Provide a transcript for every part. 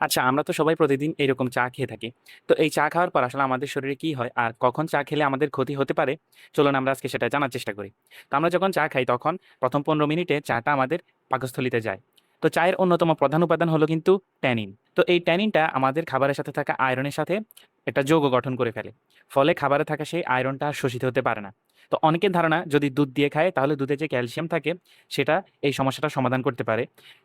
আচ্ছা, আমরা তো সবাই প্রতিদিন এরকম চা খেয়ে থাকি। তো এই চা খাওয়ার পর আসলে আমাদের শরীরে কি হয় আর কখন চা খেলে আমাদের ক্ষতি হতে পারে? চলুন আমরা আজকে সেটা জানার চেষ্টা করি। তো আমরা যখন চা খাই তখন প্রথম ১৫ মিনিটে চাটা আমাদের পাকস্থলীতে যায়। তো চায়ের অন্যতম প্রধান উপাদান হলো কিন্তু ট্যানিন। তো এই ট্যানিনটা আমাদের খাবারের সাথে থাকা আয়রনের সাথে একটা যৌগ গঠন করে ফেলে। ফলে খাবারে থাকা সেই আয়রনটা আর শোষিত হতে পারে না। তো অনেকের ধারণা যদি দুধ দিয়ে খায় তাহলে দুধে যে ক্যালসিয়াম থাকে সেটা এই সমস্যাটার সমাধান করতে পারে।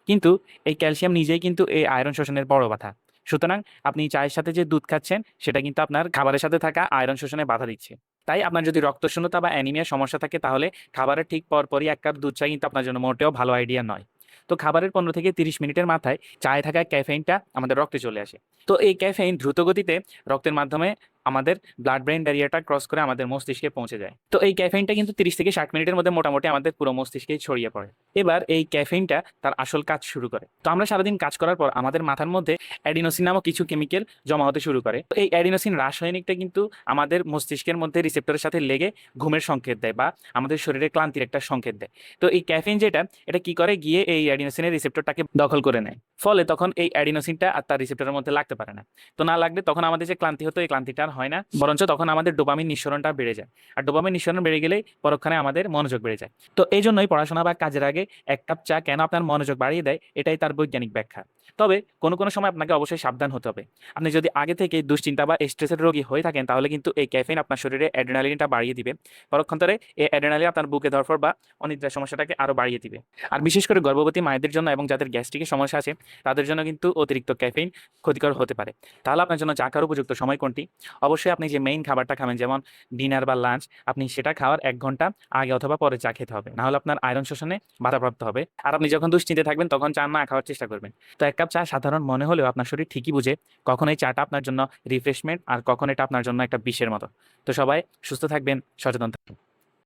কিন্তু এই ক্যালসিয়াম নিজেই কিন্তু এই আয়রন শোষণের বড় বাধা। সুতরাং আপনি চায়ের সাথে যে দুধ খাচ্ছেন সেটা কিন্তু আপনার খাবারের সাথে থাকা আয়রন শোষণে বাধা দিচ্ছে। তাই আপনার যদি রক্তশূন্যতা বা অ্যানিমিয়ার সমস্যা থাকে তাহলে খাবারের ঠিক পরপরই ১ কাপ দুধ চা কিন্তু আপনার জন্য মোটেও ভালো আইডিয়া নয়। তো খাবারের ১৫ থেকে ৩০ মিনিটের মাথায় চায়ে থাকা ক্যাফেইনটা আমাদের রক্তে চলে আসে। তো এই ক্যাফেইন দ্রুত গতিতে রক্তের মাধ্যমে আমাদের ব্লাড ব্রেইন ব্যারিয়ারটা ক্রস করে আমাদের মস্তিষ্কে পৌঁছে যায়। তো এই ক্যাফেইনটা কিন্তু ৩০ থেকে ৬০ মিনিটের মধ্যে মোটামুটি আমাদের পুরো মস্তিষ্কেই ছড়িয়ে পড়ে। এবার এই ক্যাফেইনটা তার আসল কাজ শুরু করে। তো আমরা সারাদিন কাজ করার পর আমাদের মাথার মধ্যে অ্যাডিনোসিন নামক কিছু কেমিক্যাল জমা হতে শুরু করে। তো এই অ্যাডিনোসিন রাসায়নিকটা কিন্তু আমাদের মস্তিষ্কের মধ্যে রিসেপ্টরের সাথে লেগে ঘুমের সংকেত দেয় বা আমাদের শরীরে ক্লান্তির একটা সংকেত দেয়। তো এই ক্যাফেইন যেটা এটা কি করে গিয়ে এই অ্যাডিনোসিনের রিসেপ্টরটাকে দখল করে নেয়। ফলে তখন এই অ্যাডিনোসিনটা আর তার রিসেপ্টরের মধ্যে লাগতে পারে না। তো না লাগলে তখন আমাদের যে ক্লান্তি হতো এই ক্লান্তিটা আর হয় না। বরঞ্চ তখন আমাদের ডোপামিন নিঃসরণটা বেড়ে যায়। আর ডোপামিন নিঃসরণ বেড়ে গেলেই পরক্ষণে আমাদের মনোযোগ বেড়ে যায়। তো এইজন্যই পড়াশোনা বা কাজের আগে ১ কাপ চা কেন আপনার মনোযোগ বাড়িয়ে দেয় এটাই তার বৈজ্ঞানিক ব্যাখ্যা। তবে কোনো সময় আপনাকে অবশ্যই সাবধান হতে হবে। আপনি যদি আগে থেকেই দুশ্চিন্তা বা স্ট্রেসের রোগী হয়ে থাকেন তাহলে কিন্তু এই ক্যাফেইন আপনার শরীরে অ্যাড্রিনালিনটা বাড়িয়ে দিবে। পরক্ষণে এই অ্যাড্রিনালিন আপনার বুকে ধড়ফড় বা অনিদ্রার সমস্যাটাকে আরো বাড়িয়ে দিবে। আর বিশেষ করে গর্ভবতী মায়েদের জন্য এবং যাদের গ্যাস্ট্রিকের সমস্যা আছে তাদের জন্য কিন্তু অতিরিক্ত ক্যাফেইন ক্ষতিকর হতে পারে। তাহলে আপনার জন্য চা খাওয়ার উপযুক্ত সময় কোনটি? অবশ্যই আপনি যে মেইন খাবারটা খাবেন যেমন ডিনার বা লাঞ্চ আপনি সেটা খাওয়ার ১ ঘন্টা আগে অথবা পরে চা খেতে হবে। না হলে আপনার আয়রন শোষণে বাধাপ্রাপ্ত হবে। আর আপনি যখন দুশ্চিন্তায় থাকবেন তখন চা না খাওয়ার চেষ্টা করবেন। তো ১ কাপ চা সাধারণ মনে হলেও আপনার শরীর ঠিকই বুঝে কখন এই চাটা আপনার জন্য রিফ্রেশমেন্ট আর কখন এটা আপনার জন্য একটা বিষের মতো। তো সবাই সুস্থ থাকবেন, সচেতন থাকবেন।